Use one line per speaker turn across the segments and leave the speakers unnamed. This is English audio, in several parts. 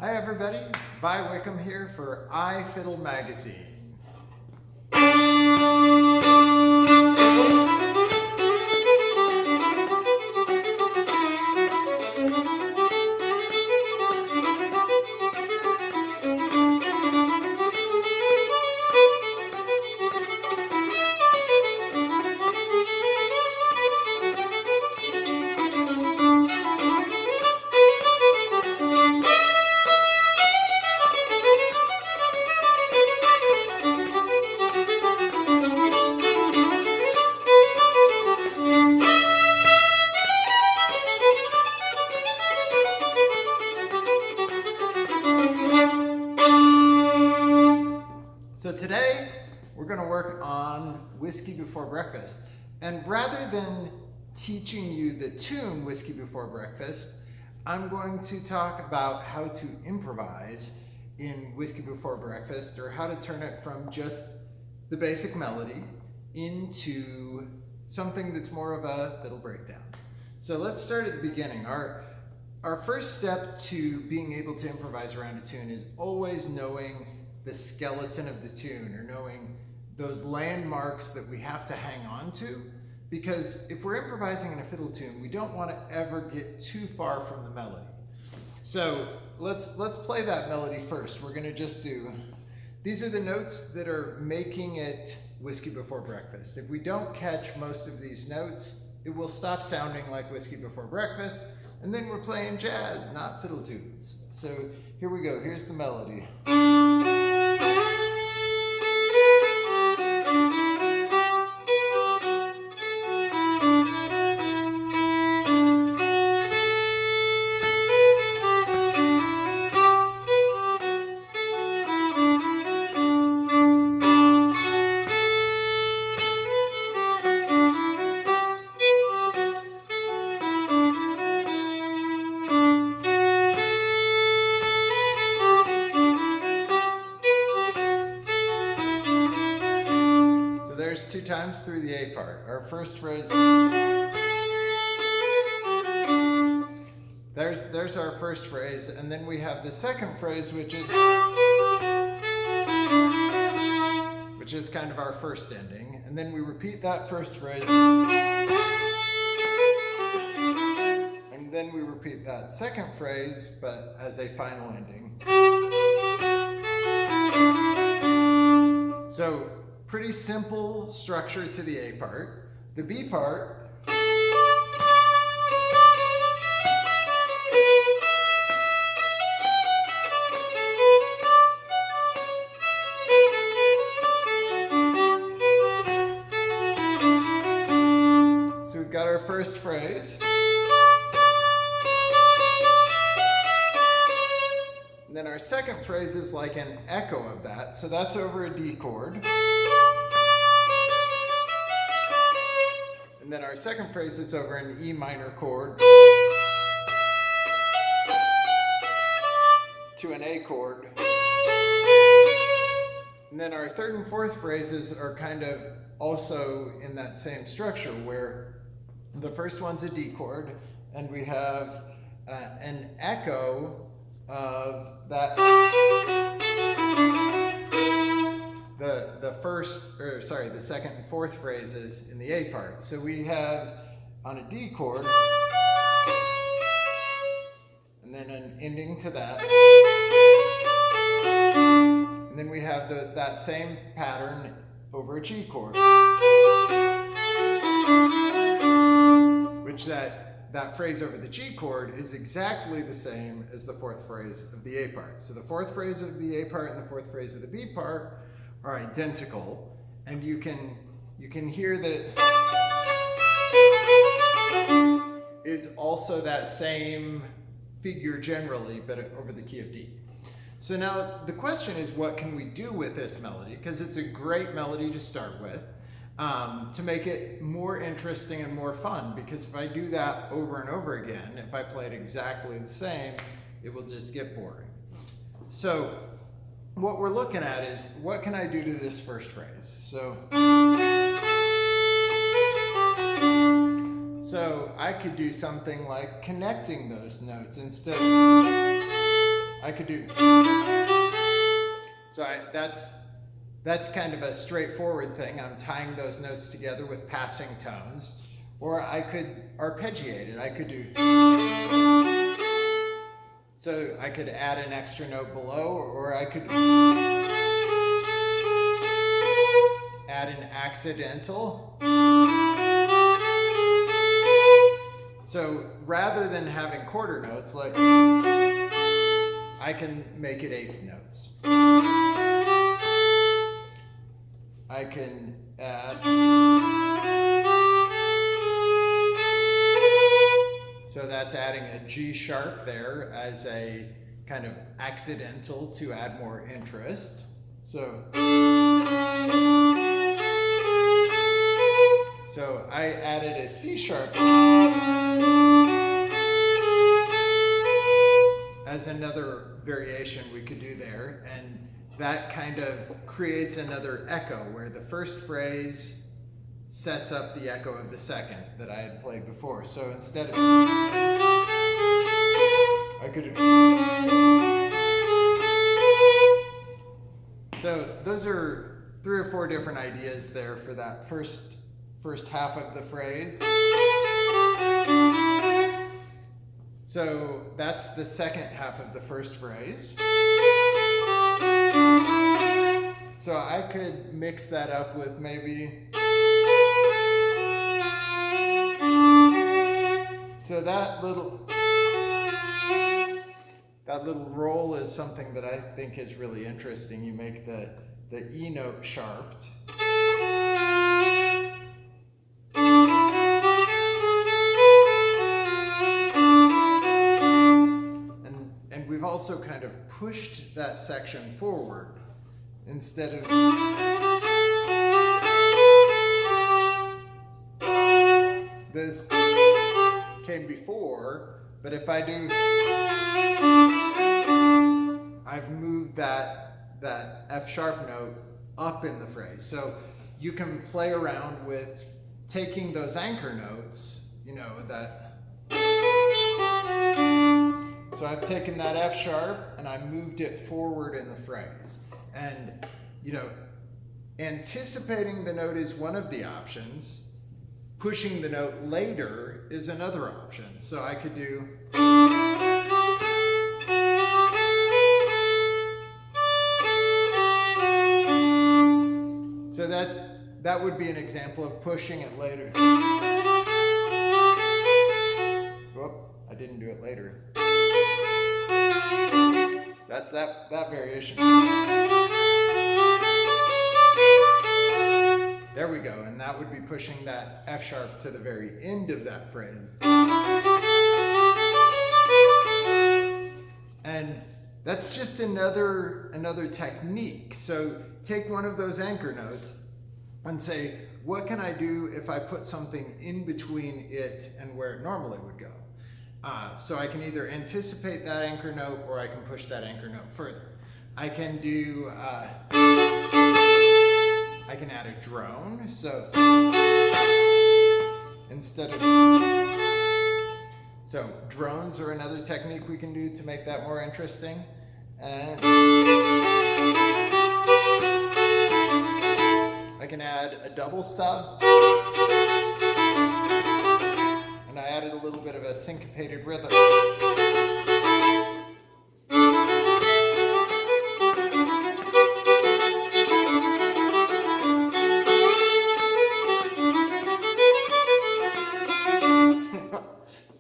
Hi everybody, Vi Wickam here for iFiddle magazine. So today we're going to work on Whiskey Before Breakfast. And rather than teaching you the tune Whiskey Before Breakfast, I'm going to talk about how to improvise in Whiskey Before Breakfast, or how to turn it from just the basic melody into something that's more of a fiddle breakdown. So let's start at the beginning. Our first step to being able to improvise around a tune is always knowing the skeleton of the tune, or knowing those landmarks that we have to hang on to, because if we're improvising in a fiddle tune, we don't want to ever get too far from the melody. So let's play that melody first. We're going to just do, these are the notes that are making it Whiskey Before Breakfast. If we don't catch most of these notes, it will stop sounding like Whiskey Before Breakfast, and then we're playing jazz, not fiddle tunes. So here we go, here's the melody. There's two times through the A part. Our first phrase, there's our first phrase, and then we have the second phrase, which is kind of our first ending, and then we repeat that first phrase, and then we repeat that second phrase, but as a final ending. So pretty simple structure to the A part. The B part, so we've got our first phrase, and then our second phrase is like an echo of that, so that's over a D chord. And then our second phrase is over an E minor chord to an A chord. And then our third and fourth phrases are kind of also in that same structure, where the first one's a D chord, and we have an echo of that. The second and fourth phrases in the A part. So we have on a D chord, and then an ending to that. And then we have that same pattern over a G chord, which that phrase over the G chord is exactly the same as the fourth phrase of the A part. So the fourth phrase of the A part and the fourth phrase of the B part are identical, and you can hear that is also that same figure generally, but over the key of D. So now the question is, what can we do with this melody? Because it's a great melody to start with, to make it more interesting and more fun, because if I do that over and over again, if I play it exactly the same, it will just get boring. So what we're looking at is, what can I do to this first phrase? So I could do something like connecting those notes instead I could do. So that's kind of a straightforward thing. I'm tying those notes together with passing tones. Or I could arpeggiate it. I could do. So I could add an extra note below, or I could add an accidental. So rather than having quarter notes, like, I can make it eighth notes. I can add. So that's adding a G sharp there as a kind of accidental to add more interest. So I added a C sharp as another variation we could do there, and that kind of creates another echo where the first phrase sets up the echo of the second that I had played before. So instead of, I could. So those are 3 or 4 different ideas there for that first half of the phrase. So that's the second half of the first phrase. So I could mix that up with maybe. So that little roll is something that I think is really interesting. You make the E note sharped. And we've also kind of pushed that section forward instead of. This came before, but if I do, I've moved that F sharp note up in the phrase. So you can play around with taking those anchor notes, you know, that. So I've taken that F sharp and I moved it forward in the phrase. And, you know, anticipating the note is one of the options. Pushing the note later is another option. So I could do. So that would be an example of pushing it later. Whoop, I didn't do it later. That's that variation. There we go, and that would be pushing that F sharp to the very end of that phrase. And that's just another technique. So take one of those anchor notes and say, what can I do if I put something in between it and where it normally would go? So I can either anticipate that anchor note or I can push that anchor note further. I can do, I can add a drone. So instead of, so drones are another technique we can do to make that more interesting. And I can add a double stop. And I added a little bit of a syncopated rhythm.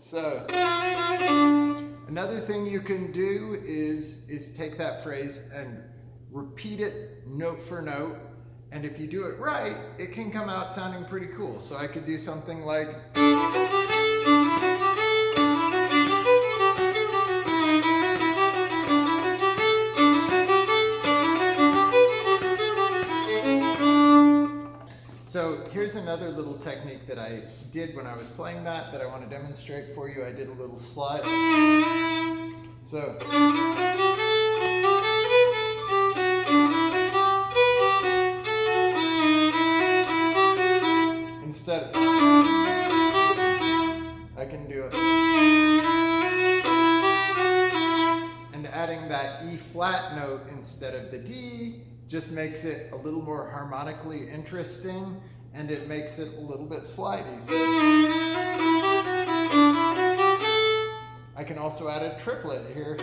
So another thing you can do is take that phrase and repeat it note for note. And if you do it right, it can come out sounding pretty cool. So I could do something like. So here's another little technique that I did when I was playing that I want to demonstrate for you. I did a little slide. So. Instead, I can do it. And adding that that E flat note instead of the D just makes it a little more harmonically interesting, and it makes it a little bit slidey. So I can also add a triplet here.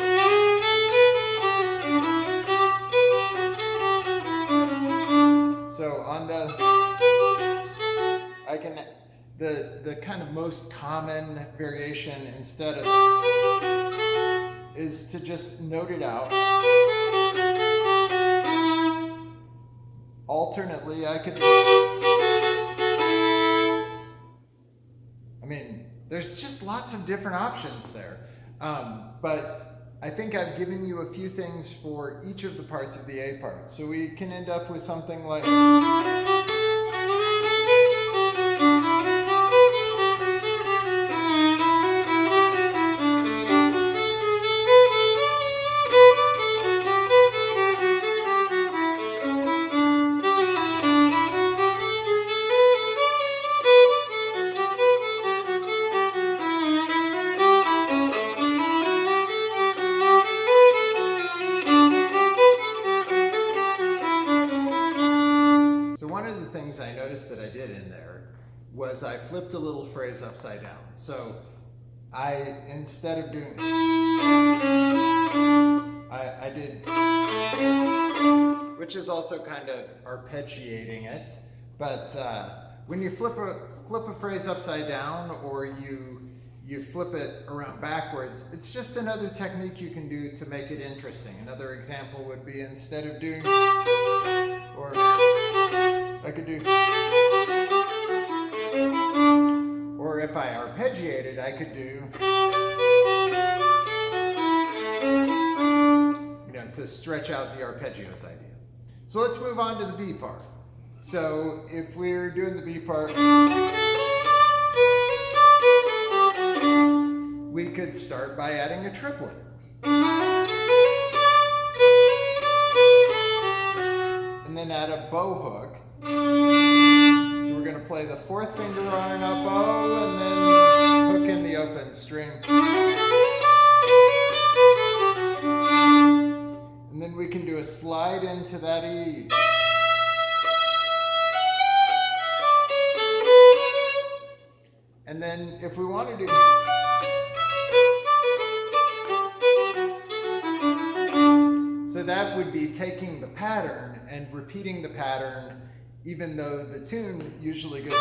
So on the kind of most common variation instead of is to just note it out. Alternately, I could, there's just lots of different options there. But I think I've given you a few things for each of the parts of the A part. So we can end up with something like, I noticed that I did in there was I flipped a little phrase upside down. So instead of doing, I did, which is also kind of arpeggiating it. But when you flip a phrase upside down, or you flip it around backwards, it's just another technique you can do to make it interesting. Another example would be, instead of doing, or I could do, or if I arpeggiated, I could do, to stretch out the arpeggios idea. So let's move on to the B part. So if we're doing the B part, we could start by adding a triplet. And then add a bow hook. So we're going to play the fourth finger on an up bow and then hook in the open string. And then we can do a slide into that E. And then if we want to do, so that would be taking the pattern and repeating the pattern, even though the tune usually goes.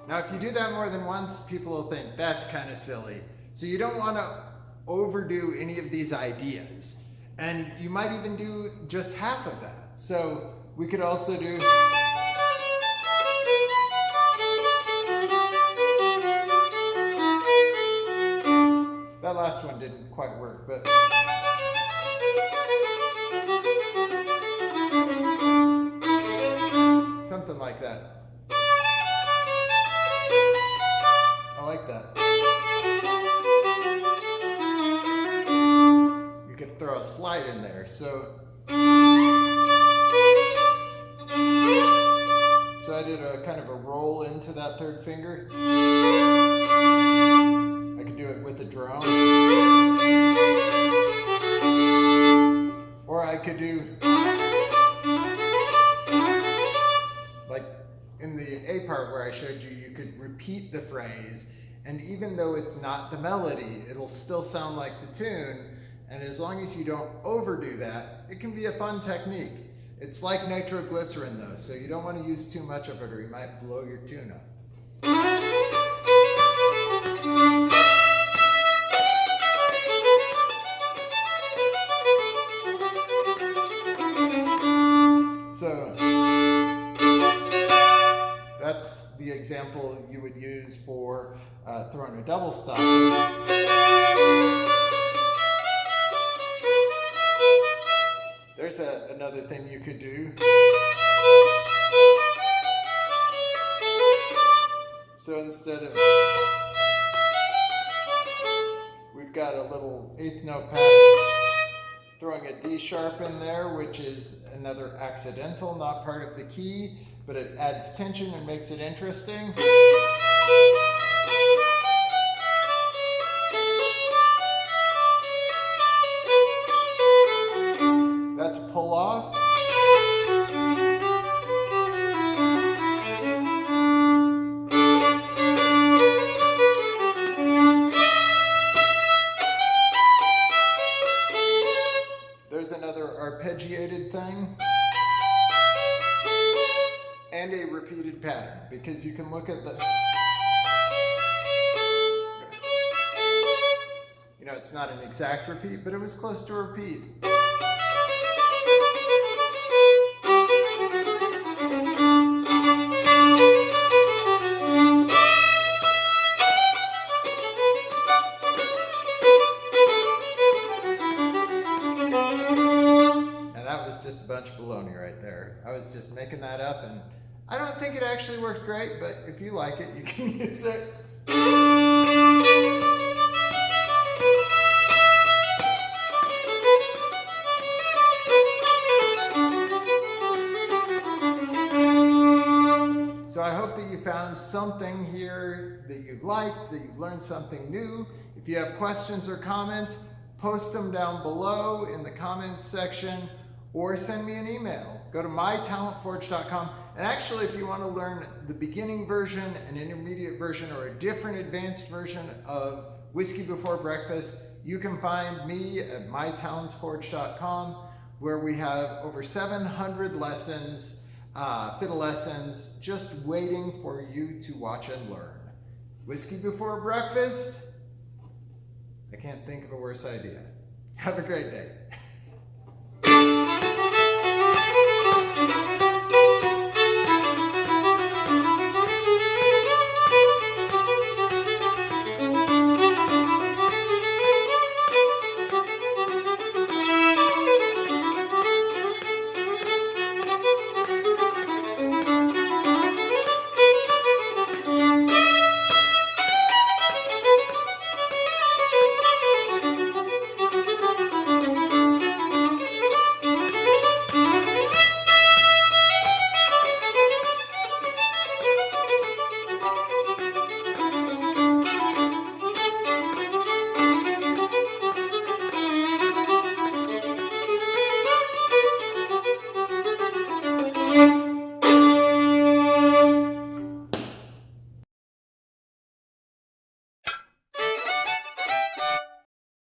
Now, if you do that more than once, people will think that's kind of silly. So you don't want to overdo any of these ideas. And you might even do just half of that. So we could also do, that last one didn't quite work, but something like that. I like that. You could throw a slide in there. So I did a kind of a roll into that third finger. I could do it with a drone. Or I could do, like in the A part where I showed you, you could repeat the phrase, and even though it's not the melody, it'll still sound like the tune. And as long as you don't overdo that, it can be a fun technique. It's like nitroglycerin though, so you don't want to use too much of it or you might blow your tune up. So that's the example you would use for throwing a double stop. There's another thing you could do. So instead of, we've got a little eighth note pattern, throwing a D sharp in there, which is another accidental, not part of the key. but it adds tension and makes it interesting. That's pull off. There's another arpeggiated thing. And a repeated pattern, because you can look at the, you know, it's not an exact repeat, but it was close to a repeat. And that was just a bunch of baloney right there. I was just making that up, and I don't think it actually works great, but if you like it, you can use it. So I hope that you found something here that you've liked, that you've learned something new. If you have questions or comments, post them down below in the comments section, or send me an email. Go to mytalentforge.com. And actually, if you want to learn the beginning version, an intermediate version, or a different advanced version of Whiskey Before Breakfast, you can find me at mytalentsforge.com, where we have over 700 lessons, fiddle lessons, just waiting for you to watch and learn. Whiskey Before Breakfast? I can't think of a worse idea. Have a great day.